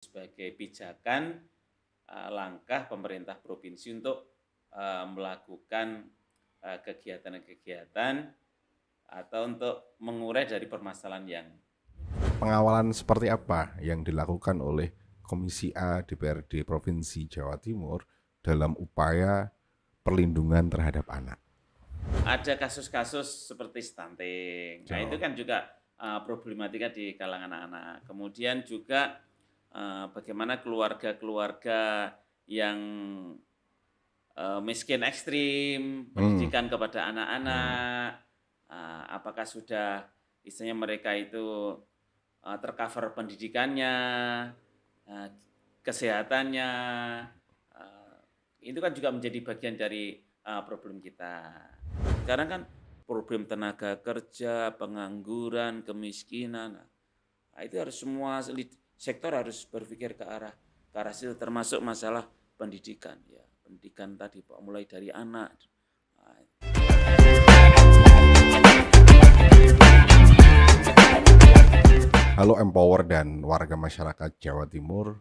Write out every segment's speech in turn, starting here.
sebagai pijakan langkah pemerintah provinsi untuk melakukan kegiatan-kegiatan atau untuk mengurai dari permasalahan yang Pengawalan seperti apa yang dilakukan oleh Komisi A DPRD Provinsi Jawa Timur dalam upaya perlindungan terhadap anak? ada kasus-kasus seperti stunting. Nah, itu kan juga problematika di kalangan anak. Kemudian juga bagaimana keluarga-keluarga yang miskin ekstrim, pendidikan kepada anak-anak, apakah sudah istilahnya mereka itu tercover pendidikannya, kesehatannya, itu kan juga menjadi bagian dari problem kita. Sekarang kan problem tenaga kerja, pengangguran, kemiskinan, nah, itu harus semua sektor harus berpikir ke arah situ, termasuk masalah pendidikan ya, pendidikan tadi Pak, mulai dari anak. Halo Empower dan warga masyarakat Jawa Timur.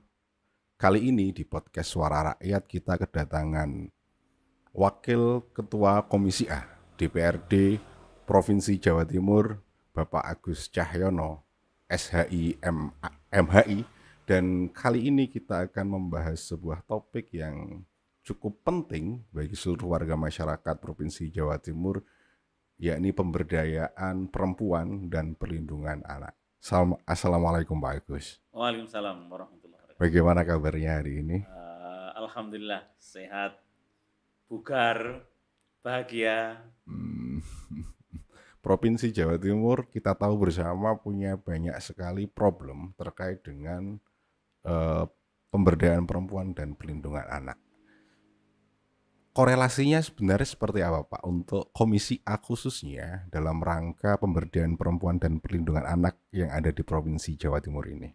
Kali ini di podcast Suara Rakyat kita kedatangan Wakil Ketua Komisi A DPRD Provinsi Jawa Timur, Bapak Agus Cahyono, SHI MHI, dan kali ini kita akan membahas sebuah topik yang cukup penting bagi seluruh warga masyarakat Provinsi Jawa Timur, yakni pemberdayaan perempuan dan perlindungan anak. Assalamualaikum Pak Agus. Waalaikumsalam warahmatullahi wabarakatuh. Bagaimana kabarnya hari ini? Alhamdulillah sehat, bugar, bahagia. Provinsi Jawa Timur kita tahu bersama punya banyak sekali problem terkait dengan pemberdayaan perempuan dan perlindungan anak. Korelasinya sebenarnya seperti apa Pak untuk Komisi A khususnya dalam rangka pemberdayaan perempuan dan perlindungan anak yang ada di Provinsi Jawa Timur ini?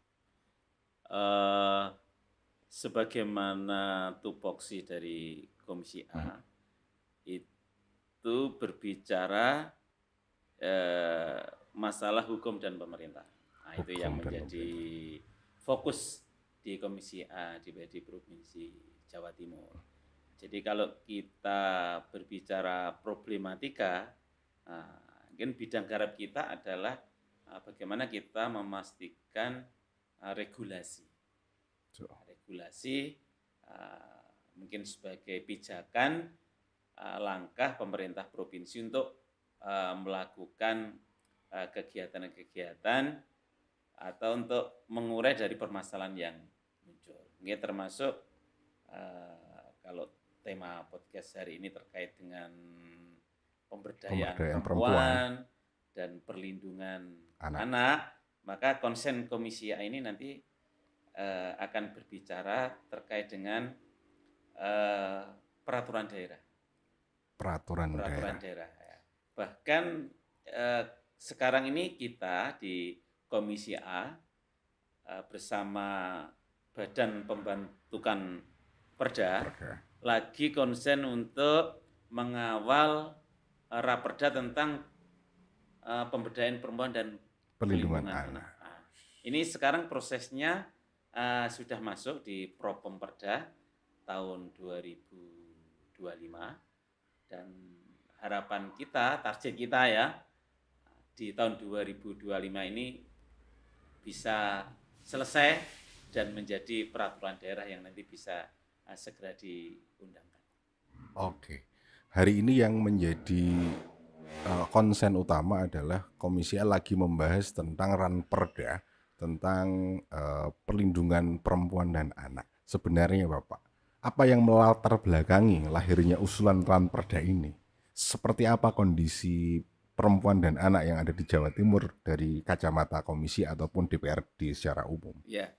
Sebagaimana tupoksi dari Komisi A, itu berbicara masalah hukum dan pemerintah. Nah, itu yang menjadi fokus di Komisi A di Provinsi Jawa Timur. Jadi kalau kita berbicara problematika, mungkin bidang garap kita adalah bagaimana kita memastikan regulasi. Regulasi mungkin sebagai pijakan langkah pemerintah provinsi untuk melakukan kegiatan-kegiatan atau untuk mengurai dari permasalahan yang muncul. Ini termasuk kalau tema podcast hari ini terkait dengan pemberdayaan perempuan dan perlindungan anak, maka konsen Komisi A ini nanti akan berbicara terkait dengan peraturan daerah. Peraturan daerah. Bahkan sekarang ini kita di Komisi A bersama Badan Pembentukan Perda lagi konsen untuk mengawal Raperda tentang pemberdayaan perempuan dan perlindungan anak. Ini sekarang prosesnya sudah masuk di Propemperda tahun 2025 dan harapan kita, target kita ya di tahun 2025 ini bisa selesai dan menjadi peraturan daerah yang nanti bisa segera diundangkan. Oke, hari ini yang menjadi konsen utama adalah Komisi A lagi membahas tentang Ranperda, tentang perlindungan perempuan dan anak. Sebenarnya Bapak, apa yang melatar belakangi lahirnya usulan Ranperda ini? Seperti apa kondisi perempuan dan anak yang ada di Jawa Timur dari kacamata Komisi ataupun DPRD secara umum? Ya,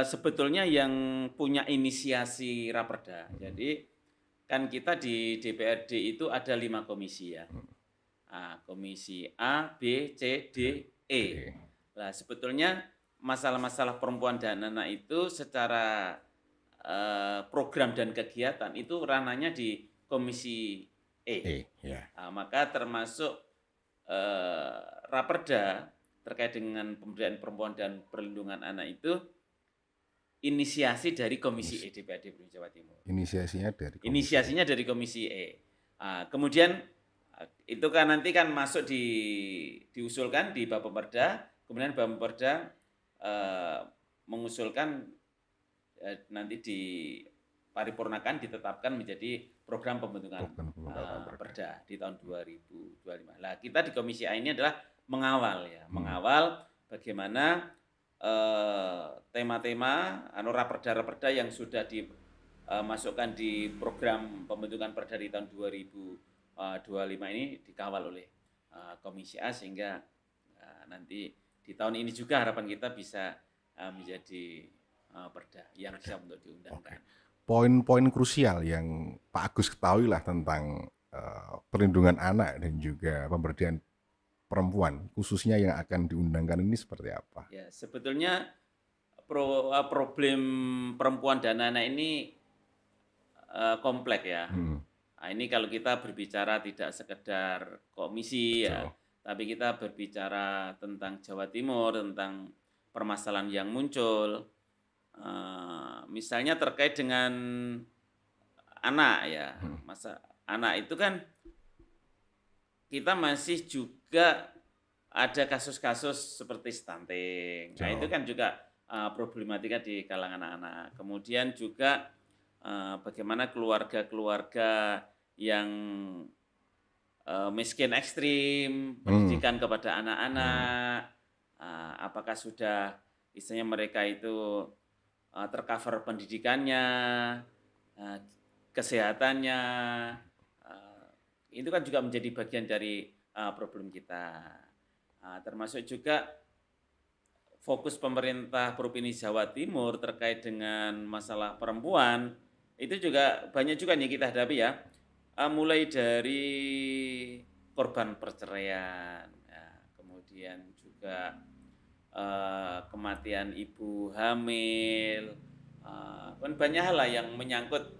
sebetulnya yang punya inisiasi Raperda. Jadi kan kita di DPRD itu ada 5 komisi ya. Komisi A, B, C, D, E. Nah, sebetulnya masalah-masalah perempuan dan anak itu secara program dan kegiatan itu ranahnya di Komisi E. Maka termasuk Raperda terkait dengan pemberdayaan perempuan dan perlindungan anak itu inisiasi dari Komisi E DPRD Provinsi Jawa Timur. Inisiasinya dari komisi. Inisiasinya dari Komisi E. Kemudian itu kan nanti kan masuk diusulkan di Bappemerda, kemudian Bappemerda mengusulkan nanti diparipurnakan, ditetapkan menjadi program pembentukan Perda di tahun 2025. Nah, kita di Komisi A ini adalah mengawal mengawal bagaimana tema-tema raperda-raperda yang sudah dimasukkan di program pembentukan Perda di tahun 2025 ini dikawal oleh Komisi A, sehingga nanti di tahun ini juga harapan kita bisa menjadi perda yang siap untuk diundangkan. Poin-poin krusial yang Pak Agus ketahui lah tentang perlindungan anak dan juga pemberdayaan perempuan, khususnya yang akan diundangkan ini seperti apa? Ya, sebetulnya problem perempuan dan anak ini kompleks ya. Nah, ini kalau kita berbicara tidak sekedar komisi ya, tapi kita berbicara tentang Jawa Timur, tentang permasalahan yang muncul. Misalnya terkait dengan anak ya, masa anak itu kan kita masih juga ada kasus-kasus seperti stunting. Nah, itu kan juga problematika di kalangan anak-anak. Kemudian juga bagaimana keluarga-keluarga yang miskin ekstrim, pendidikan kepada anak-anak, apakah sudah istilahnya mereka itu tercover pendidikannya, kesehatannya, itu kan juga menjadi bagian dari problem kita. Termasuk juga fokus pemerintah Provinsi Jawa Timur terkait dengan masalah perempuan, itu juga banyak juga yang kita hadapi ya, mulai dari korban perceraian, ya, kemudian juga kematian ibu hamil, kan banyak hal lah yang menyangkut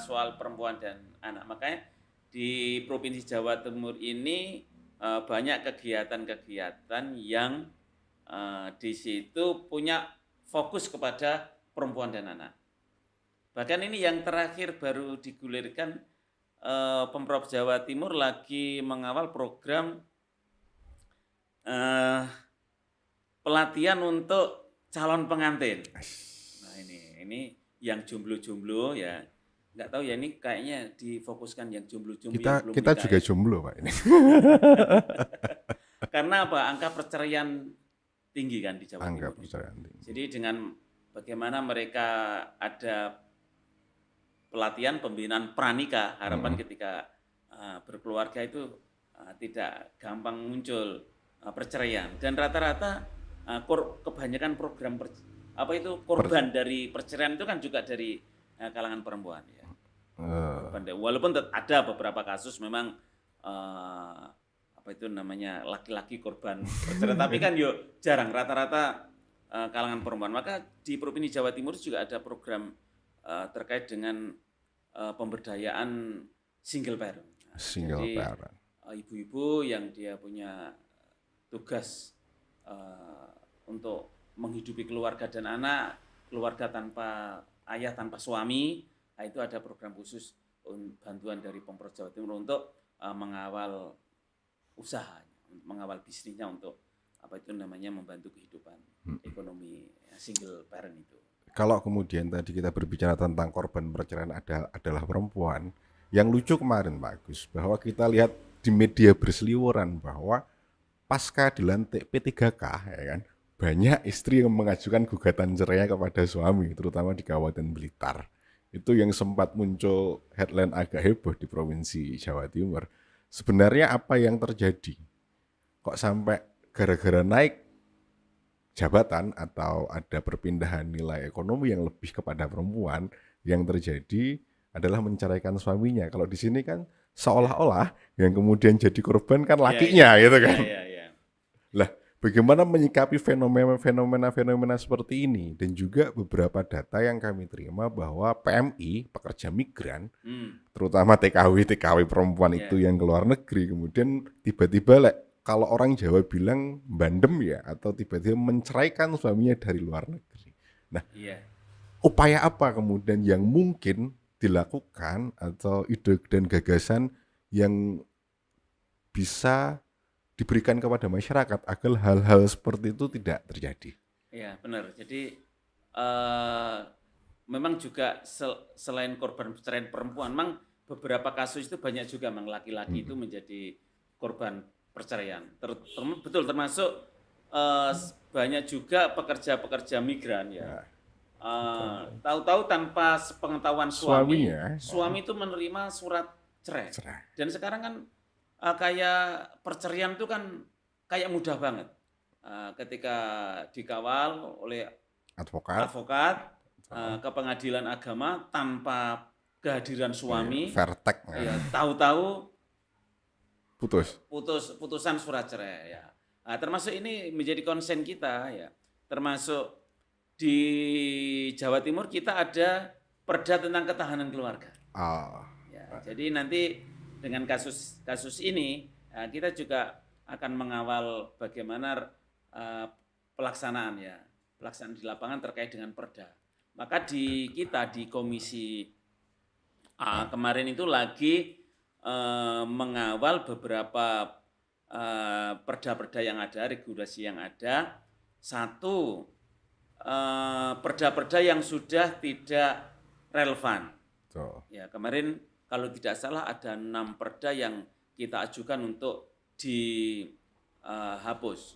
soal perempuan dan anak. Makanya di Provinsi Jawa Timur ini banyak kegiatan-kegiatan yang di situ punya fokus kepada perempuan dan anak. Bahkan ini yang terakhir baru digulirkan, Pemprov Jawa Timur lagi mengawal program pelatihan untuk calon pengantin. Nah, ini yang jomblo-jomblo ya. Nggak tahu ya, ini kayaknya difokuskan yang jomblo-jomblo yang belum kita nikah juga ya. jomblo Pak ini. Karena apa? Angka perceraian tinggi kan di Jawa Angka Timur. perceraian tinggi. Jadi dengan bagaimana mereka ada pelatihan pembinaan pranikah, harapan ketika berkeluarga itu tidak gampang muncul perceraian. Dan rata-rata kebanyakan program korban dari perceraian itu kan juga dari kalangan perempuan ya. Walaupun ada beberapa kasus memang laki-laki korban perceraian, tapi kan jarang, rata-rata kalangan perempuan. Maka di Provinsi Jawa Timur juga ada program terkait dengan pemberdayaan single parent. Single parent. Ibu-ibu yang dia punya tugas untuk menghidupi keluarga dan anak, keluarga tanpa ayah, tanpa suami, nah itu ada program khusus bantuan dari Pemprov Jawa Timur untuk mengawal usahanya, mengawal bisnisnya untuk membantu kehidupan ekonomi single parent itu. Kalau kemudian tadi kita berbicara tentang korban perceraian adalah perempuan, yang lucu kemarin Pak Agus, bahwa kita lihat di media berseliweran bahwa pasca dilantik P3K ya kan, banyak istri yang mengajukan gugatan cerainya kepada suami, terutama di Kabupaten Blitar. Itu yang sempat muncul headline agak heboh di Provinsi Jawa Timur. Sebenarnya apa yang terjadi? Kok sampai gara-gara naik jabatan atau ada perpindahan nilai ekonomi yang lebih kepada perempuan, yang terjadi adalah menceraikan suaminya. Kalau di sini kan seolah-olah yang kemudian jadi korban kan lakinya gitu kan. Lah, bagaimana menyikapi fenomena seperti ini? Dan juga beberapa data yang kami terima bahwa PMI, pekerja migran, terutama TKW perempuan itu yang ke luar negeri, kemudian tiba-tiba kalau orang Jawa bilang bandem ya, atau tiba-tiba menceraikan suaminya dari luar negeri. Nah, upaya apa kemudian yang mungkin dilakukan atau ide dan gagasan yang bisa diberikan kepada masyarakat agar hal-hal seperti itu tidak terjadi? Ya, benar. Jadi memang juga selain korban perceraian perempuan, memang beberapa kasus itu banyak juga memang laki-laki itu menjadi korban perceraian. Betul, termasuk banyak juga pekerja-pekerja migran ya. Tahu-tahu tanpa sepengetahuan Suaminya suami itu menerima surat cerai. cerai. Dan sekarang kan kayak perceraian itu kan kayak mudah banget. Ketika dikawal oleh advokat ke pengadilan agama tanpa kehadiran suami, vertek ya tahu-tahu putusan surat cerai ya. Nah, termasuk ini menjadi konsen kita ya. Termasuk di Jawa Timur kita ada perda tentang ketahanan keluarga. Ya, jadi nanti dengan kasus ini kita juga akan mengawal bagaimana pelaksanaan di lapangan terkait dengan perda. Maka kita di Komisi A kemarin itu lagi mengawal beberapa perda-perda yang ada, regulasi yang ada. Satu, perda-perda yang sudah tidak relevan. Ya, kemarin kalau tidak salah ada 6 perda yang kita ajukan untuk dihapus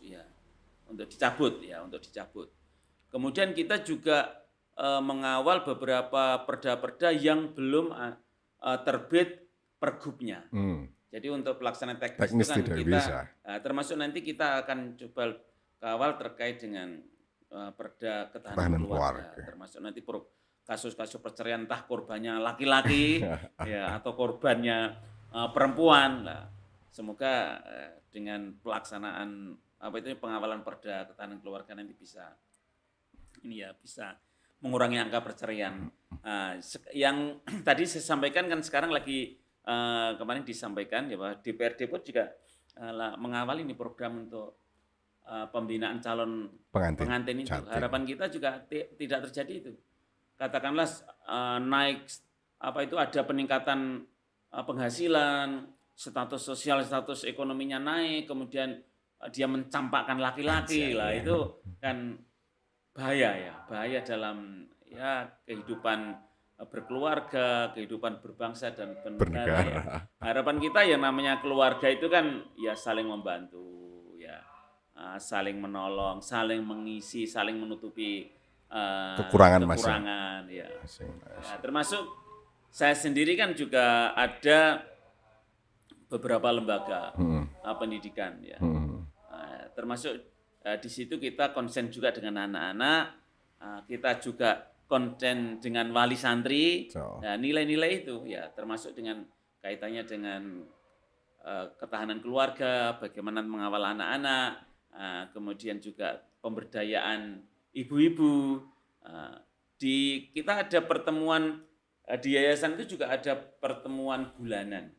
ya, untuk dicabut. Kemudian kita juga mengawal beberapa perda-perda yang belum terbit pergubnya. Jadi untuk pelaksanaan teknis itu kan kita bisa. Termasuk nanti kita akan coba kawal terkait dengan perda ketahanan keluarga. Termasuk nanti kasus-kasus perceraian entah korbannya laki-laki ya atau korbannya perempuan lah. Semoga dengan pelaksanaan pengawalan perda ketahanan keluarga nanti bisa mengurangi angka perceraian. Yang tadi saya sampaikan kan sekarang lagi kemarin disampaikan ya bahwa DPRD pun juga mengawal ini program untuk pembinaan calon pengantin itu. Harapan kita juga tidak terjadi itu. Katakanlah naik ada peningkatan penghasilan, status sosial, status ekonominya naik, kemudian dia mencampakkan laki-laki lah, itu kan bahaya dalam kehidupan berkeluarga, kehidupan berbangsa dan bernegara. Ya. Harapan kita yang namanya keluarga itu kan ya saling membantu, ya saling menolong, saling mengisi, saling menutupi kekurangan ya. Ya. Termasuk saya sendiri kan juga ada beberapa lembaga pendidikan ya. Termasuk di situ kita konsen juga dengan anak-anak, kita juga konten dengan wali santri, nilai-nilai itu ya termasuk dengan kaitannya dengan ketahanan keluarga, bagaimana mengawal anak-anak, kemudian juga pemberdayaan ibu-ibu. Kita ada pertemuan di yayasan itu juga ada pertemuan bulanan.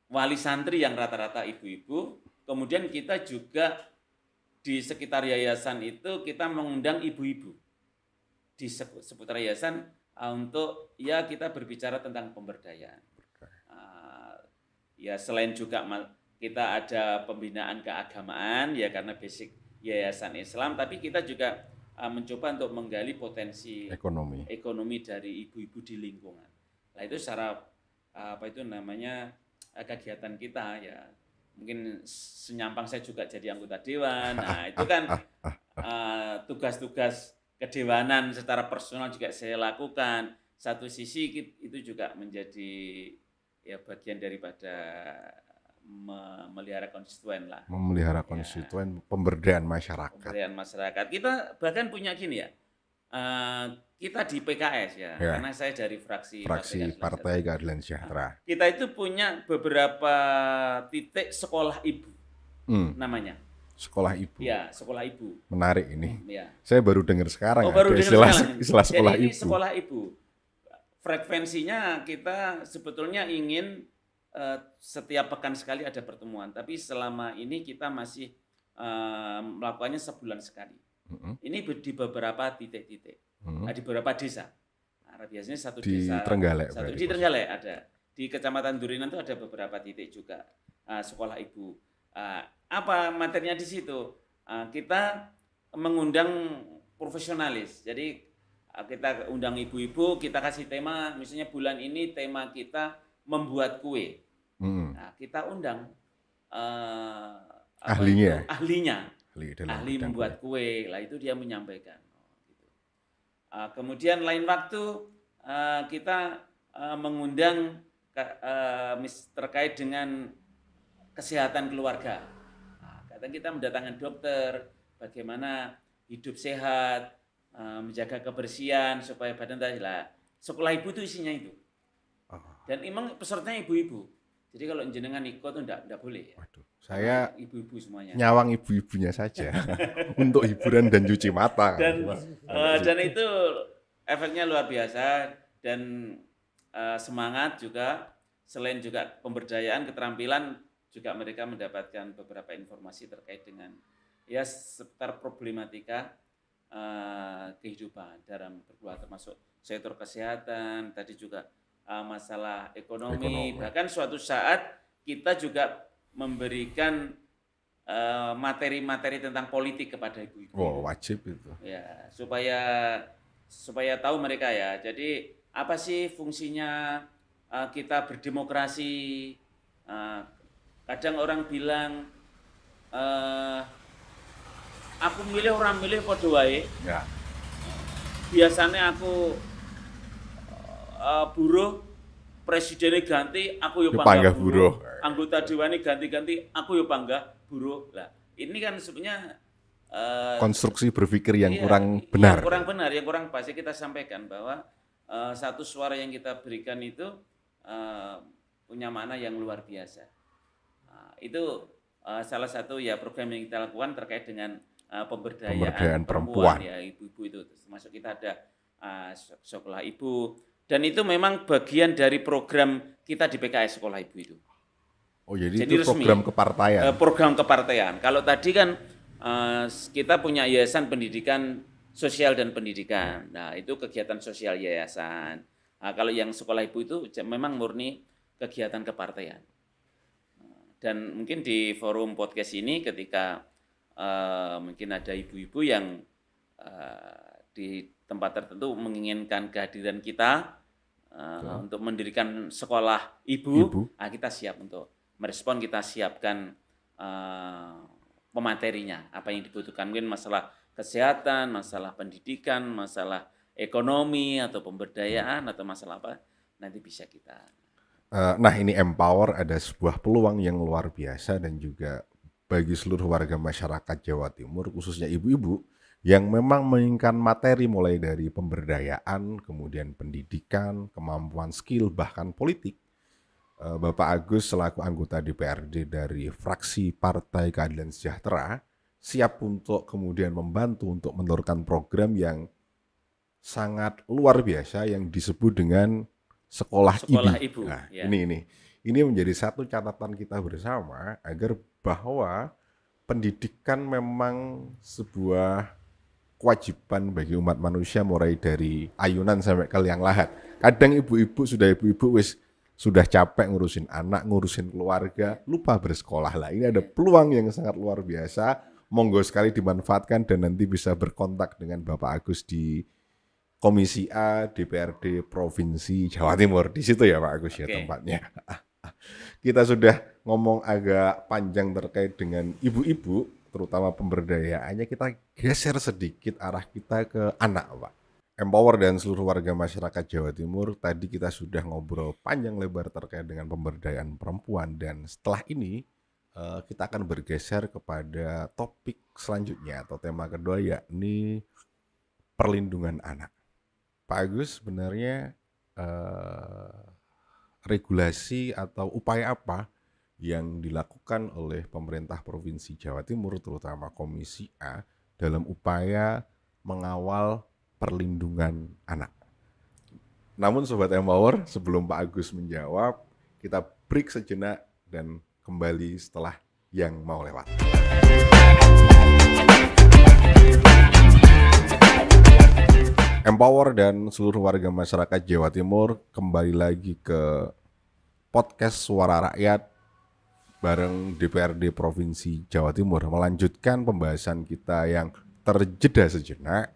Wali santri yang rata-rata ibu-ibu, kemudian kita juga di sekitar yayasan itu kita mengundang ibu-ibu di seputar yayasan untuk kita berbicara tentang pemberdayaan. Ya selain juga kita ada pembinaan keagamaan ya karena basic yayasan Islam, tapi kita juga mencoba untuk menggali potensi ekonomi dari ibu-ibu di lingkungan. Nah itu secara kegiatan kita ya. Mungkin senyampang saya juga jadi anggota dewan. Nah itu kan tugas-tugas kedewanan secara personal juga saya lakukan. Satu sisi itu juga menjadi bagian daripada memelihara konstituen lah. Memelihara konstituen, pemberdayaan masyarakat. Kita bahkan punya gini ya. Kita di PKS ya, karena saya dari fraksi Partai Keadilan Sejahtera. Kita itu punya beberapa titik sekolah ibu, namanya. Sekolah ibu. Ya, sekolah ibu. Menarik ini. Ya. Saya baru dengar sekarang istilah sekolah ibu. Sekolah ibu. Frekuensinya kita sebetulnya ingin setiap pekan sekali ada pertemuan, tapi selama ini kita masih melakukannya sebulan sekali. Ini di beberapa titik-titik, di beberapa desa. Nah, biasanya satu Di desa, Trenggalek satu berarti, di Bos. Trenggalek ada, di Kecamatan Durinan itu ada beberapa titik juga sekolah ibu. Apa materinya di situ? Kita mengundang profesionalis. Jadi kita undang ibu-ibu, kita kasih tema, misalnya bulan ini tema kita membuat kue. Nah, kita undang Ahlinya. ahlinya, dalam ahli bidang membuat kue. Lah itu dia menyampaikan. Gitu. Kemudian lain waktu kita mengundang terkait dengan kesehatan keluarga. Kadang kita mendatangkan dokter, bagaimana hidup sehat, menjaga kebersihan supaya badan tadi lah. Sekolah ibu itu isinya itu. Dan memang pesertanya ibu-ibu. Jadi kalau jenengan ikut itu enggak boleh ya. Waduh, saya ibu-ibu semuanya. Nyawang ibu-ibunya saja untuk hiburan dan cuci mata. Dan itu efeknya luar biasa dan semangat juga. Selain juga pemberdayaan, keterampilan, juga mereka mendapatkan beberapa informasi terkait dengan ya seputar problematika kehidupan dalam berkeluarga, termasuk sektor kesehatan, tadi juga masalah ekonomi. Bahkan suatu saat kita juga memberikan materi-materi tentang politik kepada ibu-ibu. Wajib itu. Ya, supaya tahu mereka ya. Jadi apa sih fungsinya kita berdemokrasi? Kadang orang bilang aku milih orang milih padha wae. Ya. Biasanya aku buruh, presidennya ganti, aku yo panggah buruh. Anggota dewannya ganti-ganti, aku yo panggah buruh. Lah, ini kan sebenarnya konstruksi berpikir yang kurang benar. Yang kurang pas. Kita sampaikan bahwa satu suara yang kita berikan itu punya makna yang luar biasa. Itu salah satu ya program yang kita lakukan terkait dengan pemberdayaan perempuan ya, ibu-ibu itu. Termasuk kita ada sekolah ibu, dan itu memang bagian dari program kita di PKS sekolah ibu itu. Jadi itu program resmi, kepartaian. Program kepartaian. Kalau tadi kan kita punya yayasan pendidikan sosial dan pendidikan. Nah, itu kegiatan sosial yayasan. Nah, kalau yang sekolah ibu itu memang murni kegiatan kepartaian. Dan mungkin di forum podcast ini ketika mungkin ada ibu-ibu yang di tempat tertentu menginginkan kehadiran kita untuk mendirikan sekolah ibu. Nah, kita siap untuk merespon, kita siapkan pematerinya, apa yang dibutuhkan, mungkin masalah kesehatan, masalah pendidikan, masalah ekonomi atau pemberdayaan atau masalah apa, nanti bisa kita. Nah, ini Empower ada sebuah peluang yang luar biasa dan juga bagi seluruh warga masyarakat Jawa Timur, khususnya ibu-ibu yang memang menginginkan materi mulai dari pemberdayaan, kemudian pendidikan, kemampuan skill, bahkan politik. Bapak Agus selaku anggota DPRD dari fraksi Partai Keadilan Sejahtera siap untuk kemudian membantu untuk menelurkan program yang sangat luar biasa yang disebut dengan sekolah ibu. Nah, ya. Ini menjadi satu catatan kita bersama agar bahwa pendidikan memang sebuah kewajiban bagi umat manusia mulai dari ayunan sampai ke liang lahat. Kadang ibu-ibu sudah capek ngurusin anak, ngurusin keluarga, lupa bersekolah lah. Ini ada peluang yang sangat luar biasa. Monggo sekali dimanfaatkan dan nanti bisa berkontak dengan Bapak Agus di Komisi A DPRD Provinsi Jawa Timur. Di situ ya Pak Agus ya tempatnya. Kita sudah ngomong agak panjang terkait dengan ibu-ibu, terutama pemberdayaannya. Kita geser sedikit arah kita ke anak, Pak. Empower dan seluruh warga masyarakat Jawa Timur, tadi kita sudah ngobrol panjang lebar terkait dengan pemberdayaan perempuan, dan setelah ini kita akan bergeser kepada topik selanjutnya atau tema kedua, yakni perlindungan anak. Pak Agus, sebenarnya regulasi atau upaya apa yang dilakukan oleh pemerintah Provinsi Jawa Timur, terutama Komisi A, dalam upaya mengawal perlindungan anak? Namun Sobat Empower, sebelum Pak Agus menjawab, kita break sejenak dan kembali setelah yang mau lewat. Empower dan seluruh warga masyarakat Jawa Timur, kembali lagi ke podcast Suara Rakyat bareng DPRD Provinsi Jawa Timur, melanjutkan pembahasan kita yang terjeda sejenak.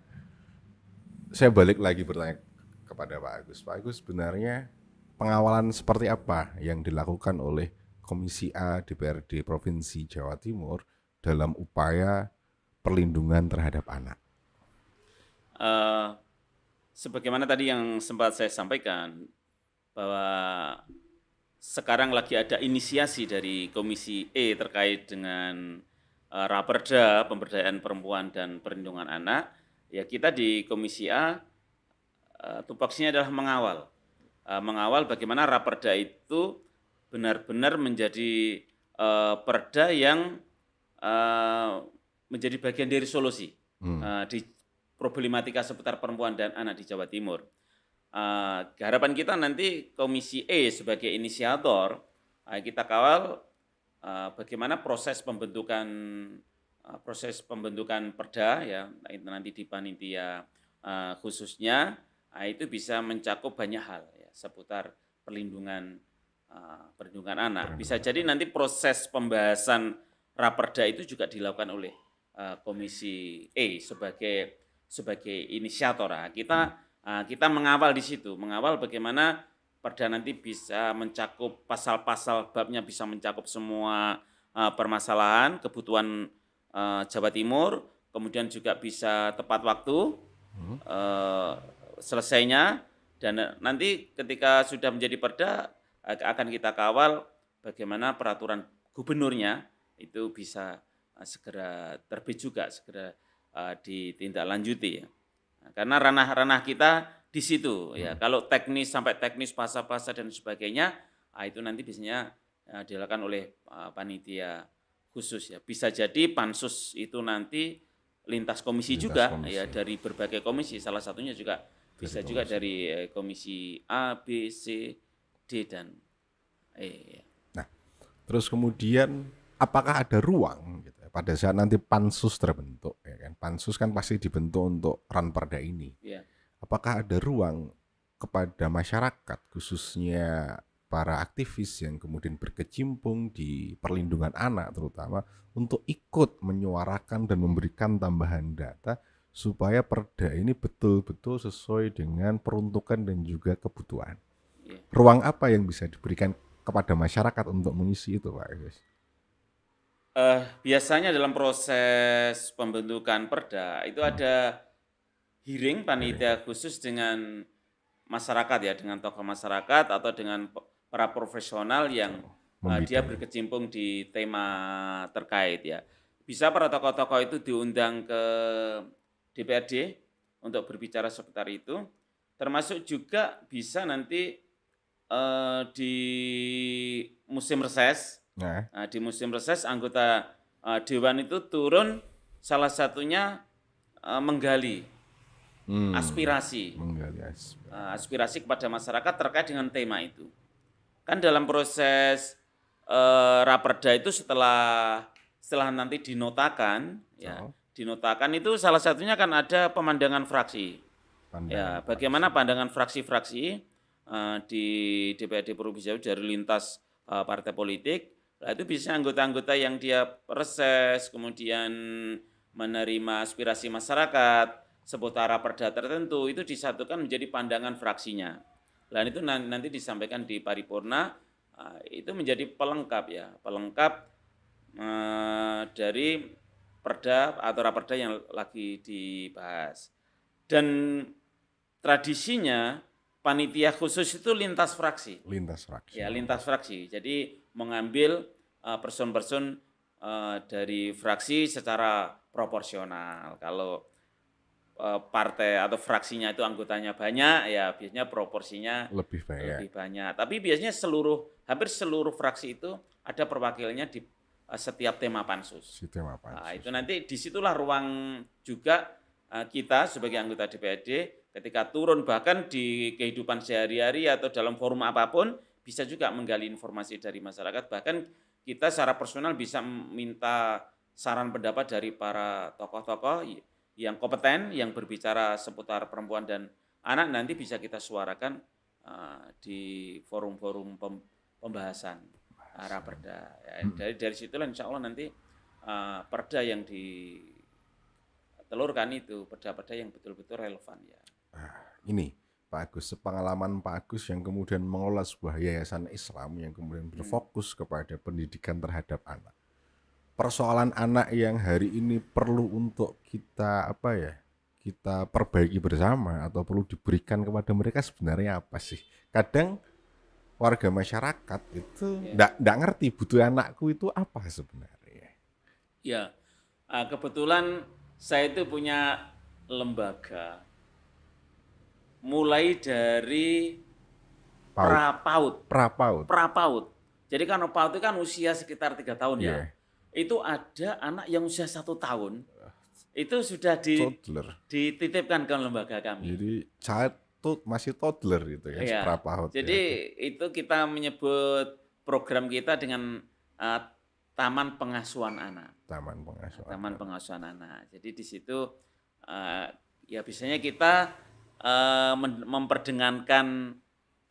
Saya balik lagi bertanya kepada Pak Agus. Pak Agus, sebenarnya pengawalan seperti apa yang dilakukan oleh Komisi A DPRD Provinsi Jawa Timur dalam upaya perlindungan terhadap anak? Sebagaimana tadi yang sempat saya sampaikan, bahwa sekarang lagi ada inisiasi dari Komisi E terkait dengan Raperda, Pemberdayaan Perempuan dan Perlindungan Anak. Ya, kita di Komisi A tupoksinya adalah mengawal bagaimana Raperda itu benar-benar menjadi perda yang menjadi bagian dari solusi di problematika seputar perempuan dan anak di Jawa Timur. Harapan kita nanti Komisi E sebagai inisiator, kita kawal bagaimana proses pembentukan perda, ya nanti di panitia khususnya, itu bisa mencakup banyak hal ya, seputar perlindungan anak. Bisa jadi nanti proses pembahasan Raperda itu juga dilakukan oleh Komisi E sebagai inisiator. Kita mengawal di situ, mengawal bagaimana perda nanti bisa mencakup pasal-pasal babnya, bisa mencakup semua permasalahan, kebutuhan Jawa Timur, kemudian juga bisa tepat waktu selesainya, dan nanti ketika sudah menjadi perda akan kita kawal bagaimana peraturan gubernurnya itu bisa segera terbit juga, segera ditindaklanjuti ya. Nah, karena ranah-ranah kita di situ ya. Kalau teknis sampai teknis pasal-pasal dan sebagainya, itu nanti biasanya dilakukan oleh panitia khusus ya. Bisa jadi pansus itu nanti lintas komisi juga ya, dari berbagai komisi. Salah satunya juga bisa juga dari komisi A, B, C, D dan E. Ya. Nah, terus kemudian apakah ada ruang gitu, pada saat nanti pansus terbentuk, ya kan? Pansus kan pasti dibentuk untuk ranperda ini. Ya. Apakah ada ruang kepada masyarakat, khususnya para aktivis yang kemudian berkecimpung di perlindungan anak terutama, untuk ikut menyuarakan dan memberikan tambahan data supaya perda ini betul-betul sesuai dengan peruntukan dan juga kebutuhan? Ya. Ruang apa yang bisa diberikan kepada masyarakat untuk mengisi itu, Pak Agus? Biasanya dalam proses pembentukan perda itu ada hearing panitia khusus dengan masyarakat ya, dengan tokoh masyarakat atau dengan para profesional yang dia berkecimpung di tema terkait ya. Bisa para tokoh-tokoh itu diundang ke DPRD untuk berbicara seputar itu, termasuk juga bisa nanti di musim reses. Nah, di musim reses anggota Dewan itu turun, salah satunya menggali aspirasi kepada masyarakat terkait dengan tema itu. Kan dalam proses Raperda itu setelah nanti dinotakan, dinotakan itu salah satunya kan ada pemandangan fraksi. Ya, bagaimana pandangan fraksi-fraksi di DPRD Provinsi Jawa dari lintas partai politik. Nah, itu bisa anggota-anggota yang dia reses, kemudian menerima aspirasi masyarakat seputar Raperda tertentu, itu disatukan menjadi pandangan fraksinya. Dan itu nanti disampaikan di paripurna, itu menjadi pelengkap ya, dari perda atau Raperda yang lagi dibahas. Dan tradisinya panitia khusus itu lintas fraksi. Ya, lintas fraksi. Jadi mengambil person-person dari fraksi secara proporsional. Kalau partai atau fraksinya itu anggotanya banyak, ya biasanya proporsinya lebih banyak. Tapi biasanya hampir seluruh fraksi itu ada perwakilannya di setiap tema pansus. Nah, itu nanti disitulah ruang juga kita sebagai anggota DPRD ketika turun bahkan di kehidupan sehari-hari atau dalam forum apapun bisa juga menggali informasi dari masyarakat. Bahkan kita secara personal bisa minta saran pendapat dari para tokoh-tokoh yang kompeten, yang berbicara seputar perempuan dan anak nanti bisa kita suarakan di forum-forum pembahasan Raperda. Ya, dari situlah insya Allah nanti perda yang ditelurkan itu perda-perda yang betul-betul relevan ya. Ini Pak Agus, sepengalaman Pak Agus yang kemudian mengelola sebuah yayasan Islam yang kemudian berfokus kepada pendidikan terhadap anak. Persoalan anak yang hari ini perlu untuk kita kita perbaiki bersama atau perlu diberikan kepada mereka sebenarnya apa sih? Kadang warga masyarakat itu nggak ngerti butuh anakku itu apa sebenarnya. Ya, kebetulan saya itu punya lembaga mulai dari prapaud. Jadi kan PAUD itu kan usia sekitar 3 tahun ya. Itu ada anak yang usia 1 tahun itu sudah dititipkan ke lembaga kami. Jadi masih toddler gitu ya, prapaud. Jadi itu kita menyebut program kita dengan Taman Pengasuhan Anak. Taman Pengasuhan Anak. Jadi di situ ya biasanya kita memperdengankan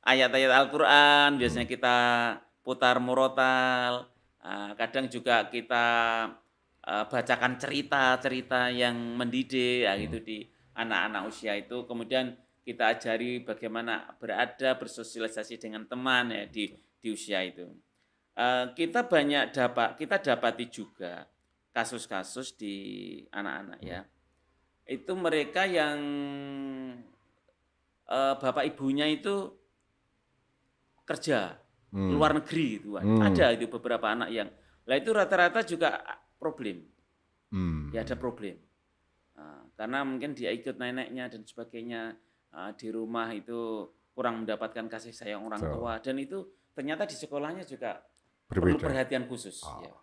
ayat-ayat Al-Quran, biasanya kita putar murotal, kadang juga kita bacakan cerita-cerita yang mendidik gitu di anak-anak usia itu. Kemudian kita ajari bagaimana bersosialisasi dengan teman ya di usia itu. Kita dapati juga kasus-kasus di anak-anak ya. Itu mereka yang bapak ibunya itu kerja luar negeri itu ada itu beberapa anak yang itu rata-rata juga problem ya ada problem karena mungkin dia ikut neneknya dan sebagainya di rumah itu kurang mendapatkan kasih sayang orang tua dan itu ternyata di sekolahnya juga perlu perhatian khusus ya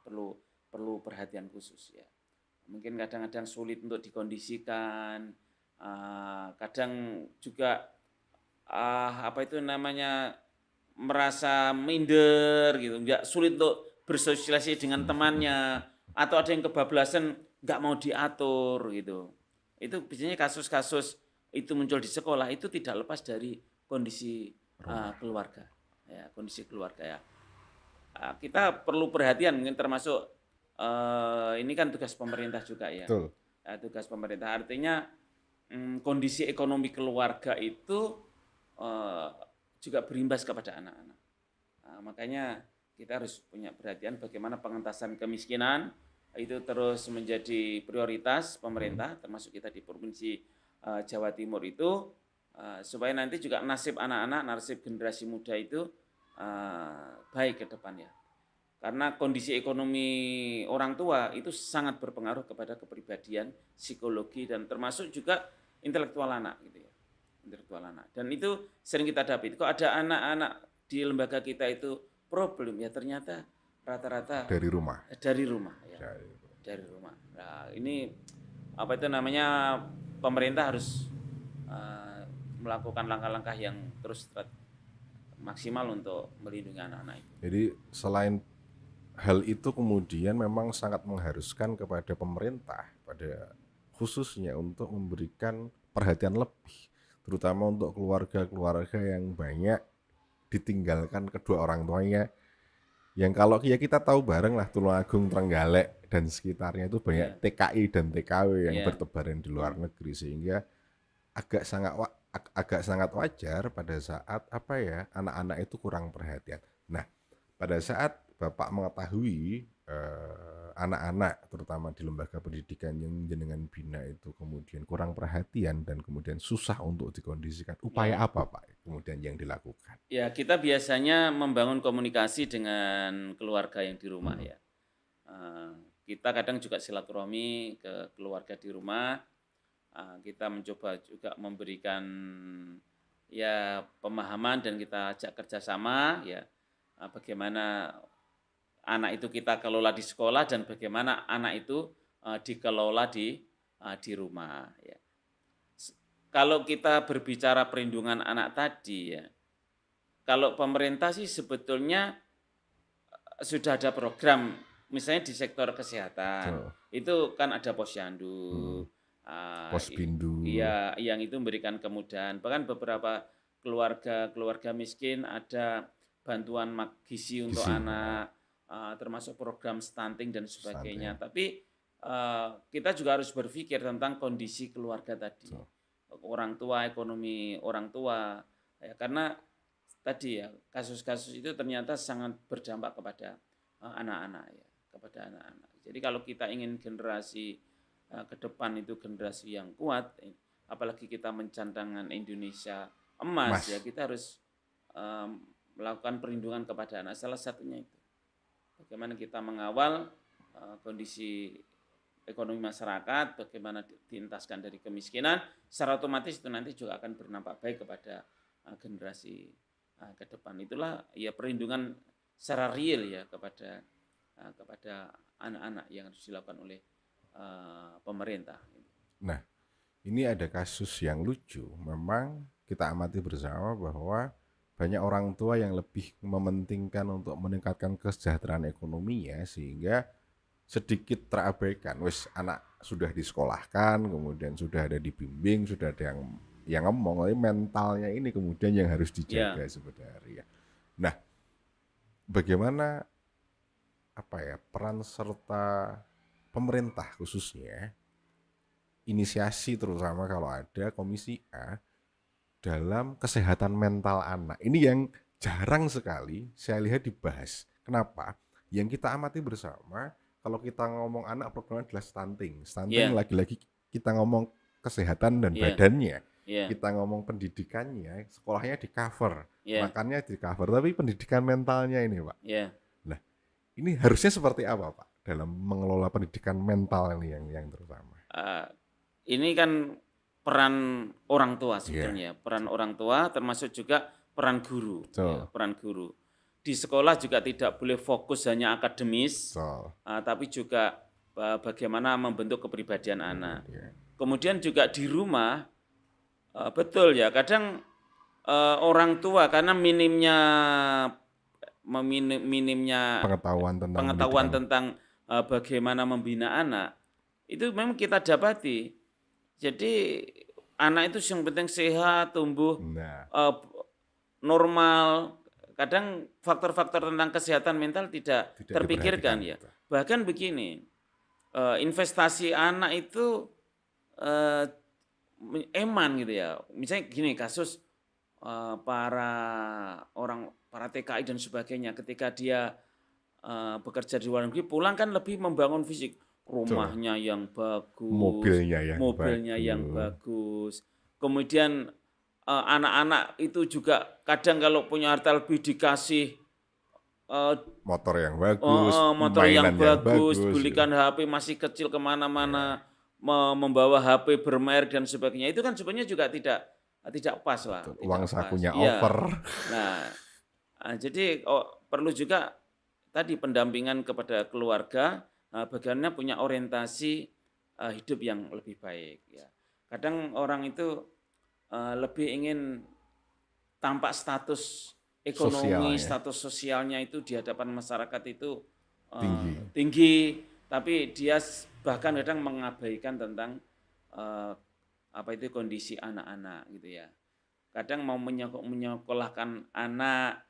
perlu perhatian khusus ya mungkin kadang-kadang sulit untuk dikondisikan kadang juga merasa minder gitu, nggak sulit untuk bersosialisasi dengan temannya atau ada yang kebablasan nggak mau diatur gitu. Itu biasanya kasus-kasus itu muncul di sekolah itu tidak lepas dari kondisi keluarga. Ya, kondisi keluarga ya. Kita perlu perhatian mungkin termasuk ini kan tugas pemerintah juga ya. Tugas pemerintah artinya kondisi ekonomi keluarga itu juga berimbas kepada anak-anak. Makanya kita harus punya perhatian bagaimana pengentasan kemiskinan itu terus menjadi prioritas pemerintah, termasuk kita di Provinsi Jawa Timur itu, supaya nanti juga nasib anak-anak, nasib generasi muda itu baik ke depannya. Karena kondisi ekonomi orang tua itu sangat berpengaruh kepada kepribadian, psikologi, dan termasuk juga intelektual anak gitu ya. Intelektual anak. Dan itu sering kita dapat. Kok ada anak-anak di lembaga kita itu problem ya ternyata rata-rata dari rumah. Dari rumah. Nah, ini pemerintah harus melakukan langkah-langkah yang terus maksimal untuk melindungi anak-anak itu. Jadi selain hal itu kemudian memang sangat mengharuskan kepada pemerintah pada khususnya untuk memberikan perhatian lebih terutama untuk keluarga-keluarga yang banyak ditinggalkan kedua orang tuanya yang kalau ya kita tahu bareng lah Tulungagung, Trenggalek dan sekitarnya itu banyak TKI dan TKW yang bertebaran di luar negeri sehingga agak sangat wajar pada saat anak-anak itu kurang perhatian. Nah, pada saat Bapak mengetahui anak-anak terutama di lembaga pendidikan yang jenengan bina itu kemudian kurang perhatian dan kemudian susah untuk dikondisikan, upaya apa Pak kemudian yang dilakukan? Ya, kita biasanya membangun komunikasi dengan keluarga yang di rumah ya. Kita kadang juga silaturahmi ke keluarga di rumah. Kita mencoba juga memberikan ya pemahaman dan kita ajak kerjasama ya bagaimana anak itu kita kelola di sekolah dan bagaimana anak itu dikelola di rumah ya. Kalau kita berbicara perlindungan anak tadi ya, kalau pemerintah sih sebetulnya sudah ada program, misalnya di sektor kesehatan itu kan ada posyandu, Posbindu. Iya, yang itu memberikan kemudahan. Bahkan beberapa keluarga miskin ada bantuan gizi untuk Gizi, anak, termasuk program stunting dan sebagainya. Stunting. Tapi kita juga harus berpikir tentang kondisi keluarga tadi, orang tua, ekonomi orang tua, ya, karena tadi ya kasus-kasus itu ternyata sangat berdampak kepada anak-anak ya, kepada anak-anak. Jadi kalau kita ingin generasi ke depan itu generasi yang kuat, apalagi kita mencantangkan Indonesia emas, ya kita harus melakukan perlindungan kepada anak. Salah satunya itu bagaimana kita mengawal kondisi ekonomi masyarakat, bagaimana dientaskan dari kemiskinan, secara otomatis itu nanti juga akan berdampak baik kepada generasi ke depan. Itulah ya perlindungan secara real ya kepada anak-anak yang harus dilakukan oleh pemerintah. Nah, ini ada kasus yang lucu. Memang kita amati bersama bahwa banyak orang tua yang lebih mementingkan untuk meningkatkan kesejahteraan ekonominya sehingga sedikit terabaikan. Wes anak sudah disekolahkan, kemudian sudah ada dibimbing, sudah ada yang ngomong, tapi mentalnya ini kemudian yang harus dijaga sebenarnya. Nah, bagaimana peran serta pemerintah khususnya inisiasi terutama kalau ada Komisi A dalam kesehatan mental anak. Ini yang jarang sekali saya lihat dibahas. Kenapa? Yang kita amati bersama, kalau kita ngomong anak programnya adalah stunting. Stunting lagi-lagi kita ngomong kesehatan dan badannya. Kita ngomong pendidikannya, sekolahnya di cover, makannya di cover, tapi pendidikan mentalnya ini Pak. Nah, ini harusnya seperti apa Pak dalam mengelola pendidikan mental ini yang terutama? Ini kan peran orang tua sebetulnya, peran orang tua termasuk juga peran guru, peran guru. Di sekolah juga tidak boleh fokus hanya akademis, tapi juga bagaimana membentuk kepribadian anak. Kemudian juga di rumah, betul ya, kadang orang tua karena minimnya pengetahuan tentang bagaimana membina anak, itu memang kita dapati. Jadi anak itu yang penting sehat, tumbuh normal. Kadang faktor-faktor tentang kesehatan mental tidak terpikirkan ya. Bahkan begini, investasi anak itu eman gitu ya. Misalnya gini kasus para TKI dan sebagainya, ketika dia bekerja di luar negeri pulang kan lebih membangun fisik. Rumahnya yang bagus, mobilnya yang bagus. Kemudian anak-anak itu juga kadang kalau punya harta lebih dikasih motor yang bagus, belikan HP masih kecil kemana-mana, membawa HP bermerek dan sebagainya. Itu kan sebenarnya juga tidak pas lah. Uang sakunya over. Nah, jadi perlu juga tadi pendampingan kepada keluarga. Bagaimana punya orientasi hidup yang lebih baik ya. Kadang orang itu lebih ingin tampak status ekonomi, status sosialnya itu di hadapan masyarakat itu tinggi, tapi dia bahkan kadang mengabaikan tentang kondisi anak-anak gitu ya. Kadang mau menyekolahkan anak,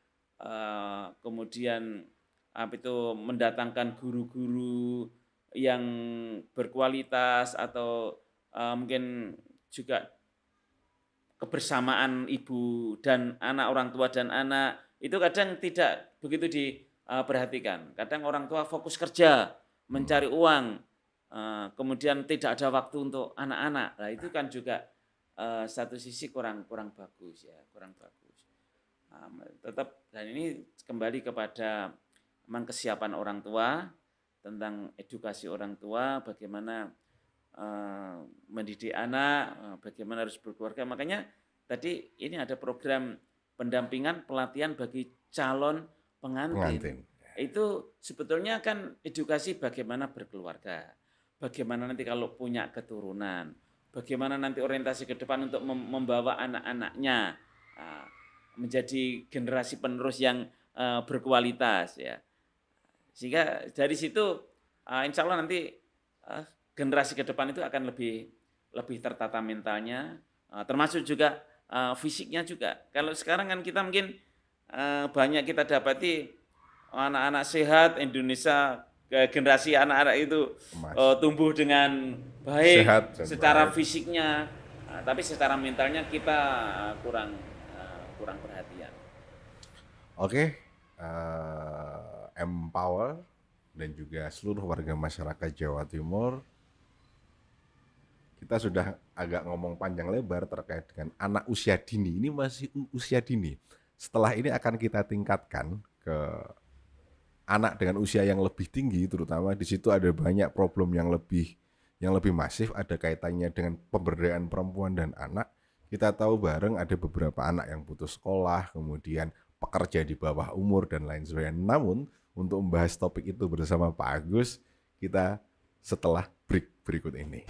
kemudian mendatangkan guru-guru yang berkualitas atau mungkin juga kebersamaan ibu dan anak, orang tua dan anak itu kadang tidak begitu diperhatikan. Kadang orang tua fokus kerja, mencari uang, kemudian tidak ada waktu untuk anak-anak. Nah itu kan juga satu sisi kurang bagus ya, kurang bagus. Tetap dan ini kembali kepada memang kesiapan orang tua, tentang edukasi orang tua, bagaimana mendidik anak, bagaimana harus berkeluarga. Makanya tadi ini ada program pendampingan pelatihan bagi calon pengantin. Itu sebetulnya kan edukasi bagaimana berkeluarga, bagaimana nanti kalau punya keturunan, bagaimana nanti orientasi ke depan untuk membawa anak-anaknya menjadi generasi penerus yang berkualitas ya. Sehingga dari situ insya Allah nanti generasi ke depan itu akan lebih lebih tertata mentalnya, termasuk juga fisiknya juga. Kalau sekarang kan kita mungkin banyak kita dapati anak-anak sehat Indonesia, generasi anak-anak itu Emas. tumbuh dengan baik Sehat dan secara baik. fisiknya, tapi secara mentalnya kita kurang kurang perhatian. Oke, Empower dan juga seluruh warga masyarakat Jawa Timur, kita sudah agak ngomong panjang lebar terkait dengan anak usia dini. Ini masih usia dini. Setelah ini akan kita tingkatkan ke anak dengan usia yang lebih tinggi, terutama di situ ada banyak problem yang lebih masif, ada kaitannya dengan pemberdayaan perempuan dan anak. Kita tahu bareng ada beberapa anak yang putus sekolah, kemudian pekerja di bawah umur dan lain sebagainya. Namun untuk membahas topik itu bersama Pak Agus, kita setelah break berikut ini.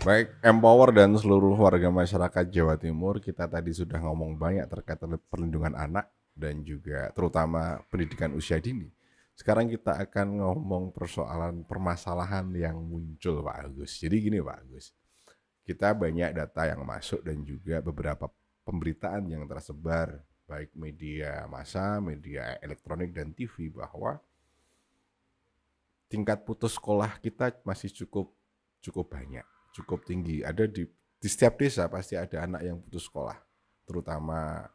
Baik, Empower dan seluruh warga masyarakat Jawa Timur, kita tadi sudah ngomong banyak terkait perlindungan anak dan juga terutama pendidikan usia dini. Sekarang kita akan ngomong persoalan permasalahan yang muncul, Pak Agus. Jadi gini, Pak Agus, kita banyak data yang masuk dan juga beberapa pemberitaan yang tersebar, baik media massa, media elektronik, dan TV, bahwa tingkat putus sekolah kita masih cukup banyak, cukup tinggi. Ada di setiap desa pasti ada anak yang putus sekolah, terutama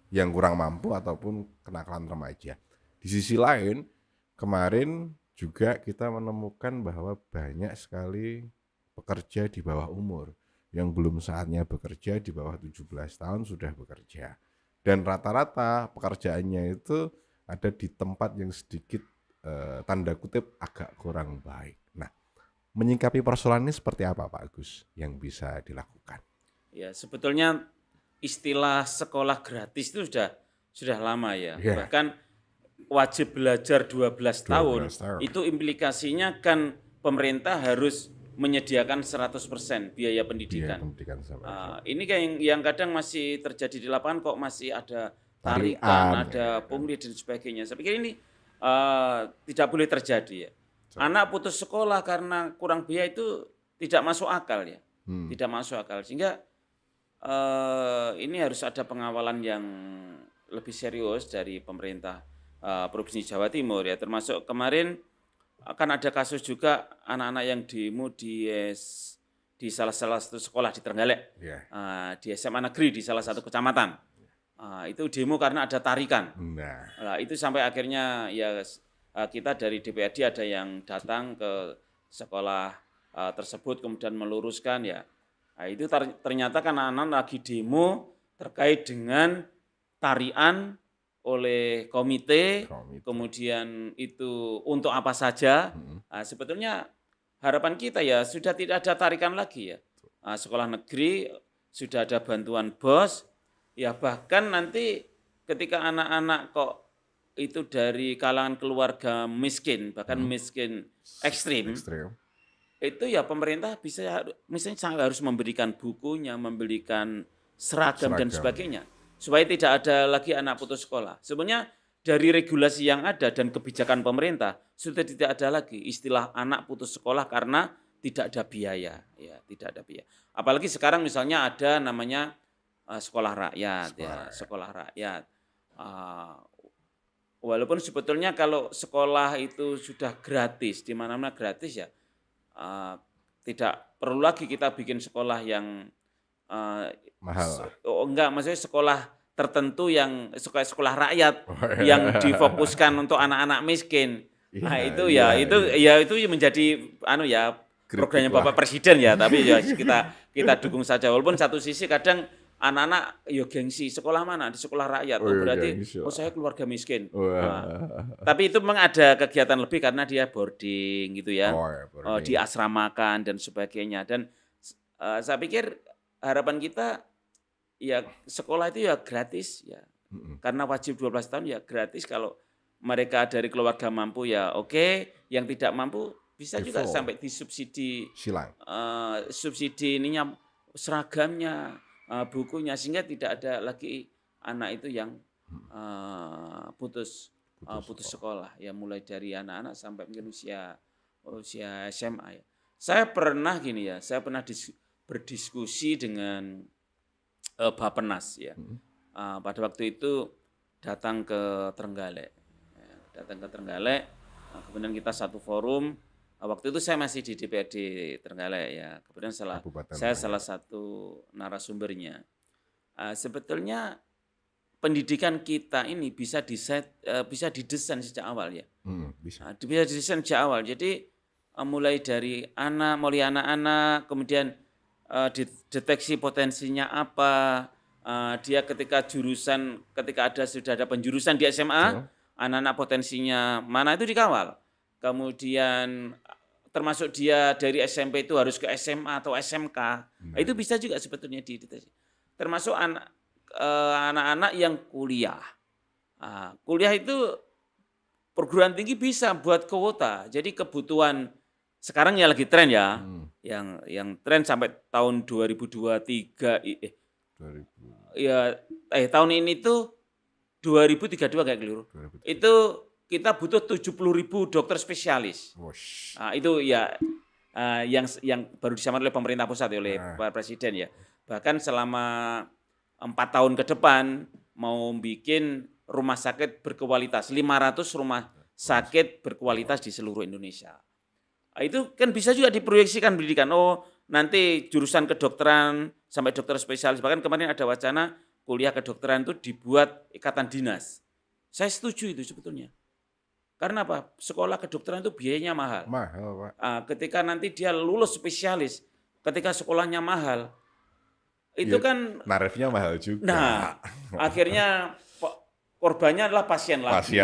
yang kurang mampu ataupun kenakalan remaja. Di sisi lain, kemarin juga kita menemukan bahwa banyak sekali pekerja di bawah umur yang belum saatnya bekerja, di bawah 17 tahun sudah bekerja. Dan rata-rata pekerjaannya itu ada di tempat yang sedikit tanda kutip agak kurang baik. Nah, menyikapi persoalan ini seperti apa, Pak Agus, yang bisa dilakukan? Ya, sebetulnya istilah sekolah gratis itu sudah lama ya. Yeah. Bahkan wajib belajar 12 tahun, itu implikasinya kan pemerintah harus menyediakan 100% biaya pendidikan. Ini kan yang kadang masih terjadi di lapangan, kok masih ada tarikan, ada pungli dan sebagainya. Saya pikir ini tidak boleh terjadi ya. Anak putus sekolah karena kurang biaya itu tidak masuk akal ya. Tidak masuk akal, sehingga ini harus ada pengawalan yang lebih serius dari pemerintah Provinsi Jawa Timur ya. Termasuk kemarin akan ada kasus juga anak-anak yang demo di salah satu sekolah di Trenggalek, di SMA negeri di salah satu kecamatan. Itu demo karena ada tarikan. Nah, itu sampai akhirnya ya kita dari DPRD ada yang datang ke sekolah tersebut kemudian meluruskan ya. Nah, itu ternyata kan anak-anak lagi demo terkait dengan tarian oleh komite, kemudian itu untuk apa saja. Nah, sebetulnya harapan kita ya sudah tidak ada tarikan lagi ya. Sekolah negeri sudah ada bantuan BOS, ya bahkan nanti ketika anak-anak kok itu dari kalangan keluarga miskin, bahkan miskin ekstrim, itu ya pemerintah bisa misalnya harus memberikan bukunya, memberikan seragam dan sebagainya, supaya tidak ada lagi anak putus sekolah. Sebenarnya dari regulasi yang ada dan kebijakan pemerintah sudah tidak ada lagi istilah anak putus sekolah karena tidak ada biaya, ya tidak ada biaya. Apalagi sekarang misalnya ada namanya sekolah rakyat, sekolah rakyat. Walaupun sebetulnya kalau sekolah itu sudah gratis, di mana-mana gratis ya, tidak perlu lagi kita bikin sekolah yang mahal. Enggak, maksudnya sekolah tertentu yang sekolah rakyat yang difokuskan untuk anak-anak miskin. Nah, itu menjadi programnya Bapak Presiden ya, tapi ya kita dukung saja. Walaupun satu sisi kadang anak-anak gengsi, sekolah mana? Di sekolah rakyat. Berarti saya keluarga miskin. Tapi itu memang ada kegiatan lebih karena dia boarding gitu ya. Diasramakan dan sebagainya. Dan saya pikir harapan kita ya sekolah itu ya gratis ya. Karena wajib 12 tahun ya gratis. Kalau mereka dari keluarga mampu ya oke, yang tidak mampu bisa juga sampai disubsidi subsidi ininya, seragamnya, bukunya, sehingga tidak ada lagi anak itu yang putus putus sekolah ya, mulai dari anak-anak sampai mungkin usia SMA ya. Saya pernah berdiskusi dengan Bappenas ya. Pada waktu itu datang ke Trenggalek. Kemudian kita satu forum. Waktu itu saya masih di DPRD Trenggalek ya. Kemudian saya salah satu narasumbernya. Sebetulnya pendidikan kita ini bisa didesain sejak awal ya. Bisa didesain sejak awal. Jadi mulai dari anak-anak, kemudian deteksi potensinya apa. Dia ketika sudah ada penjurusan di SMA, anak-anak potensinya mana itu dikawal. Kemudian termasuk dia dari SMP itu harus ke SMA atau SMK, itu bisa juga sebetulnya dideteksi. Termasuk anak-anak yang kuliah. Kuliah itu perguruan tinggi bisa buat kuota. Jadi kebutuhan sekarang ya lagi tren ya, yang tren sampai tahun 2023 tahun ini tuh 2032 kayak keliru. Itu kita butuh 70.000 dokter spesialis. Itu ya yang baru disampaikan oleh pemerintah pusat oleh Pak Presiden ya. Bahkan selama 4 tahun ke depan mau bikin rumah sakit berkualitas, 500 rumah sakit berkualitas di seluruh Indonesia. Itu kan bisa juga diproyeksikan pendidikan. Nanti jurusan kedokteran sampai dokter spesialis. Bahkan kemarin ada wacana kuliah kedokteran itu dibuat ikatan dinas. Saya setuju itu sebetulnya. Karena apa? Sekolah kedokteran itu biayanya mahal. Pak. Ketika nanti dia lulus spesialis, ketika sekolahnya mahal, itu kan narifnya mahal juga. Nah, akhirnya korbannya adalah pasien lagi.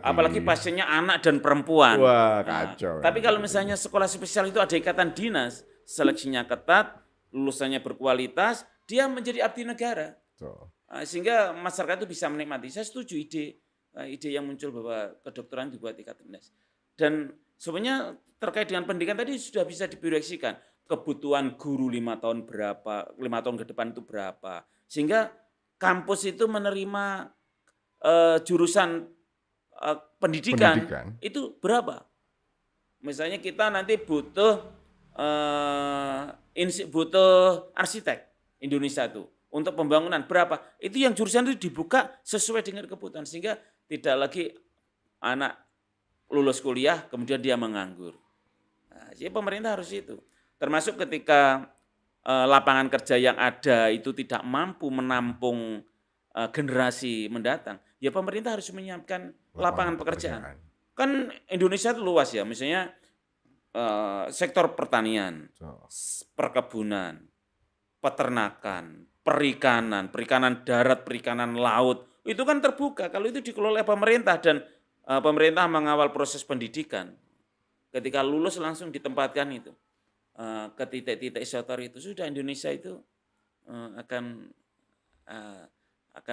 Apalagi pasiennya anak dan perempuan. Wah, kacau. Tapi kalau misalnya sekolah spesial itu ada ikatan dinas, seleksinya ketat, lulusannya berkualitas, dia menjadi abdi negara. Sehingga masyarakat itu bisa menikmati. Saya setuju ide yang muncul bahwa kedokteran dibuat ikatan dinas. Dan sebenarnya terkait dengan pendidikan tadi sudah bisa diproyeksikan. Kebutuhan guru 5 tahun berapa, 5 tahun ke depan itu berapa. Sehingga kampus itu menerima jurusan pendidikan itu berapa. Misalnya kita nanti butuh arsitek Indonesia itu untuk pembangunan berapa. Itu yang jurusan itu dibuka sesuai dengan kebutuhan. Sehingga tidak lagi anak lulus kuliah kemudian dia menganggur. Jadi pemerintah harus itu. Termasuk ketika lapangan kerja yang ada itu tidak mampu menampung generasi mendatang, ya pemerintah harus menyiapkan lapangan pekerjaan. Kan Indonesia itu luas ya, misalnya sektor pertanian, perkebunan, peternakan, perikanan darat, perikanan laut, itu kan terbuka kalau itu dikelola oleh pemerintah dan pemerintah mengawal proses pendidikan. Ketika lulus langsung ditempatkan itu ke titik-titik sektor itu, sudah Indonesia itu akan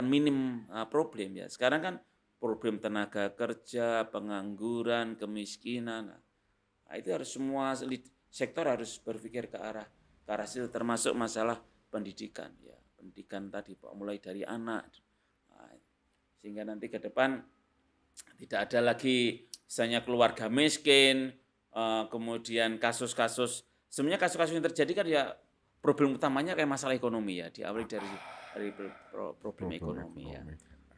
minim problem ya. Sekarang kan problem tenaga kerja, pengangguran, kemiskinan. Itu harus semua sektor harus berpikir ke arah situ, termasuk masalah pendidikan ya. Pendidikan tadi Pak, mulai dari anak. Sehingga nanti ke depan tidak ada lagi misalnya keluarga miskin, kemudian kasus-kasus, sebenarnya kasus-kasus yang terjadi kan ya problem utamanya kayak masalah ekonomi ya, diawali dari problem ekonomi ya.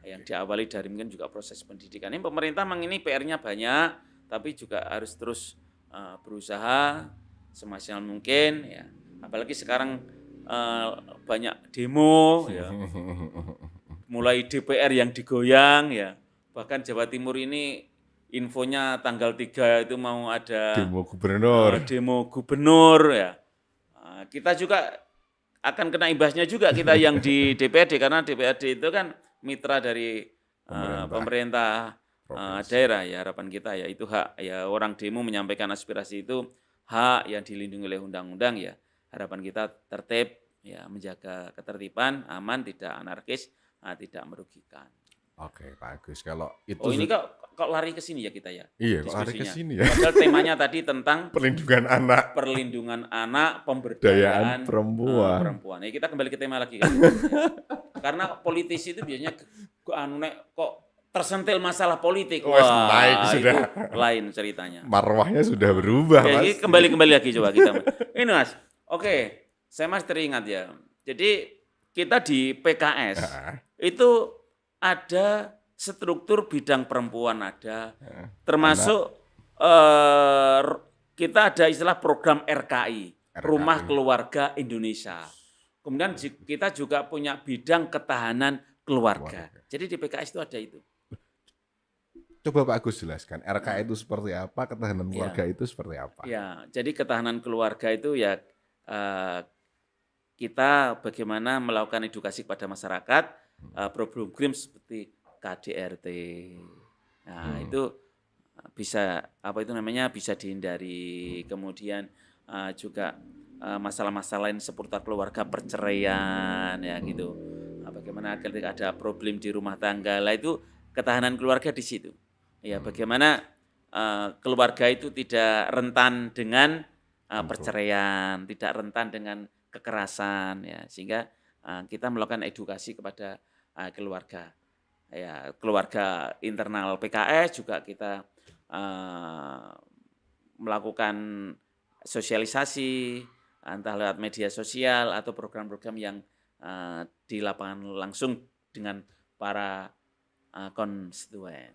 Yang diawali dari mungkin juga proses pendidikan. Ini pemerintah memang ini PR-nya banyak, tapi juga harus terus berusaha semaksimal mungkin ya. Apalagi sekarang banyak demo ya. Mulai DPR yang digoyang ya. Bahkan Jawa Timur ini infonya tanggal 3 itu mau ada demo gubernur ya. Kita juga akan kena imbasnya juga kita yang di DPRD, karena DPRD itu kan mitra dari pemerintah daerah ya. Harapan kita ya itu hak ya, orang demo menyampaikan aspirasi itu hak yang dilindungi oleh undang-undang ya. Harapan kita tertib ya, menjaga ketertiban, aman, tidak anarkis, tidak merugikan. Oke, bagus. Kalau itu ini kok lari ke sini ya kita ya. Iya, kok lari ke sini ya. Padahal temanya tadi tentang perlindungan anak, pemberdayaan perempuan. Ya, kita kembali ke tema lagi kan. Karena politisi itu biasanya kok tersentil masalah politik. Wes, naik Wah, sudah. itu lain ceritanya. Marwahnya sudah berubah, Oke, Mas. ini kembali lagi coba kita. Ini Mas, oke, saya masih teringat ya. Jadi kita di PKS Heeh. itu ada struktur bidang perempuan ada, termasuk kita ada istilah program RKI, Rumah Keluarga Indonesia. Kemudian kita juga punya bidang ketahanan keluarga. Jadi di PKS itu ada itu. Coba Pak Agus jelaskan, RKI itu seperti apa, ketahanan keluarga itu seperti apa? Ya, jadi ketahanan keluarga itu ya kita bagaimana melakukan edukasi kepada masyarakat, program seperti KDRT. Nah, itu bisa bisa dihindari. Kemudian juga masalah-masalah lain seputar keluarga, perceraian ya gitu. Bagaimana ketika ada problem di rumah tangga, lah itu ketahanan keluarga di situ. Ya, bagaimana keluarga itu tidak rentan dengan perceraian, tidak rentan dengan kekerasan ya, sehingga kita melakukan edukasi kepada keluarga. Ya, keluarga internal PKS juga kita melakukan sosialisasi entah lewat media sosial atau program-program yang di lapangan langsung dengan para konstituen.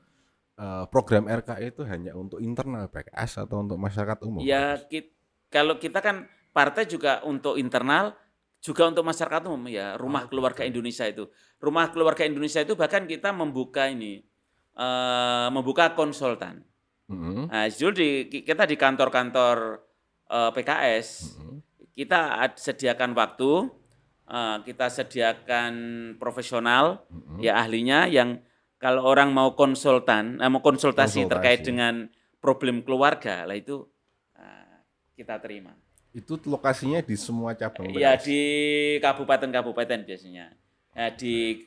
Program RKI itu hanya untuk internal PKS atau untuk masyarakat umum? Ya, kalau kita kan partai juga untuk internal, juga untuk masyarakat umum ya. Rumah Keluarga Indonesia itu. Rumah Keluarga Indonesia itu bahkan kita membuka membuka konsultan. Nah, kita di kantor-kantor PKS, kita sediakan waktu, kita sediakan profesional, ya ahlinya yang kalau orang mau konsultasi terkait dengan problem keluarga, lah itu kita terima. Itu lokasinya di semua cabang PKS? Ya di kabupaten-kabupaten biasanya. Ya, di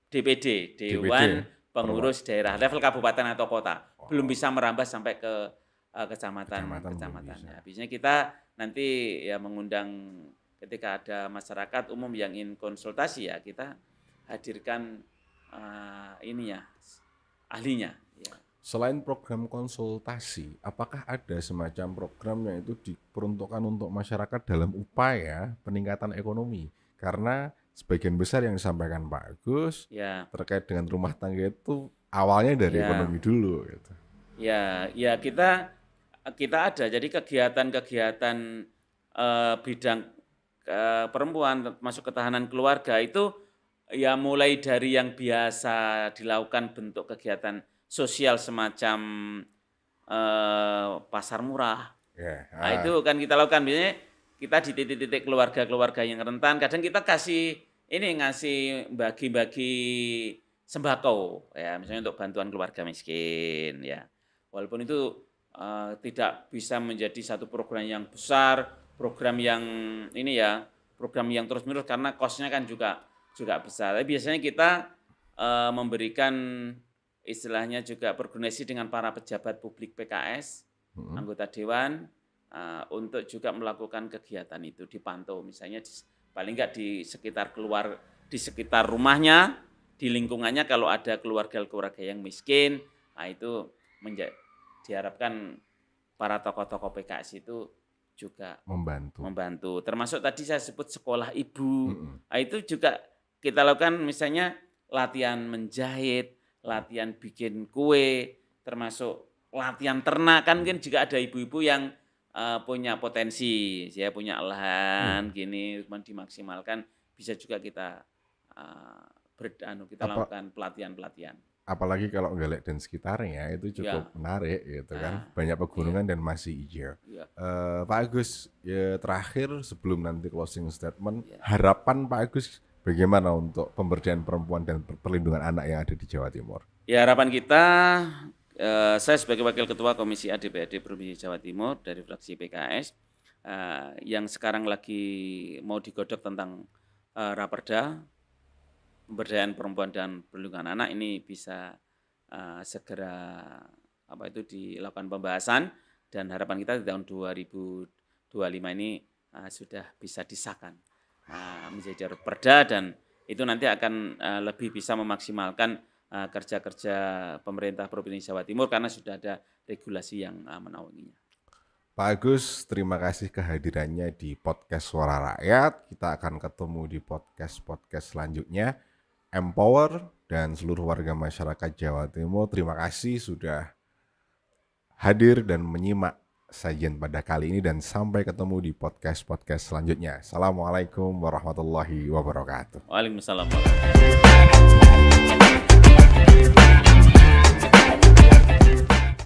DPD, Dewan Pengurus Daerah, level kabupaten atau kota. Belum bisa merambah sampai ke kecamatan. Ya, biasanya kita nanti ya mengundang ketika ada masyarakat umum yang ingin konsultasi ya kita hadirkan ahlinya. Ya. Selain program konsultasi, apakah ada semacam program yang itu diperuntukkan untuk masyarakat dalam upaya peningkatan ekonomi? Karena sebagian besar yang disampaikan Pak Agus terkait dengan rumah tangga itu awalnya dari ekonomi dulu. Gitu. Ya kita ada. Jadi kegiatan-kegiatan bidang perempuan masuk ketahanan keluarga itu ya mulai dari yang biasa dilakukan bentuk kegiatan sosial semacam pasar murah. Nah, itu kan kita lakukan biasanya kita di titik-titik keluarga-keluarga yang rentan. Kadang kita ngasih bagi-bagi sembako ya, misalnya untuk bantuan keluarga miskin ya. Walaupun itu tidak bisa menjadi satu program yang besar, program yang terus-menerus karena cost-nya kan juga besar. Tapi biasanya kita memberikan istilahnya juga berkoordinasi dengan para pejabat publik PKS, anggota dewan, untuk juga melakukan kegiatan itu, dipantau misalnya paling enggak di sekitar rumahnya, di lingkungannya kalau ada keluarga-keluarga yang miskin, nah itu diharapkan para tokoh-tokoh PKS itu juga membantu. Termasuk tadi saya sebut sekolah ibu, nah itu juga kita lakukan misalnya latihan menjahit, latihan bikin kue, termasuk latihan ternak. Kan juga ada ibu-ibu yang punya potensi, ya punya lahan gini, dimaksimalkan, bisa juga kita lakukan pelatihan-pelatihan. Apalagi kalau Galek dan sekitarnya itu cukup menarik gitu kan, banyak pegunungan dan masih hijau. Pak Agus, ya terakhir sebelum nanti closing statement, harapan Pak Agus bagaimana untuk pemberdayaan perempuan dan perlindungan anak yang ada di Jawa Timur? Ya harapan kita, saya sebagai Wakil Ketua Komisi A DPRD Provinsi Jawa Timur dari fraksi PKS, yang sekarang lagi mau digodok tentang Raperda, pemberdayaan perempuan dan perlindungan anak, ini bisa segera dilakukan pembahasan, dan harapan kita di tahun 2025 ini sudah bisa disahkan menjadi Raperda, dan itu nanti akan lebih bisa memaksimalkan kerja-kerja pemerintah Provinsi Jawa Timur karena sudah ada regulasi yang menaunginya. Pak Agus, terima kasih kehadirannya di podcast Suara Rakyat. Kita akan ketemu di podcast-podcast selanjutnya. Empower dan seluruh warga masyarakat Jawa Timur, terima kasih sudah hadir dan menyimak sajian pada kali ini dan sampai ketemu di podcast-podcast selanjutnya. Assalamualaikum warahmatullahi wabarakatuh. Waalaikumsalam warahmatullahi wabarakatuh.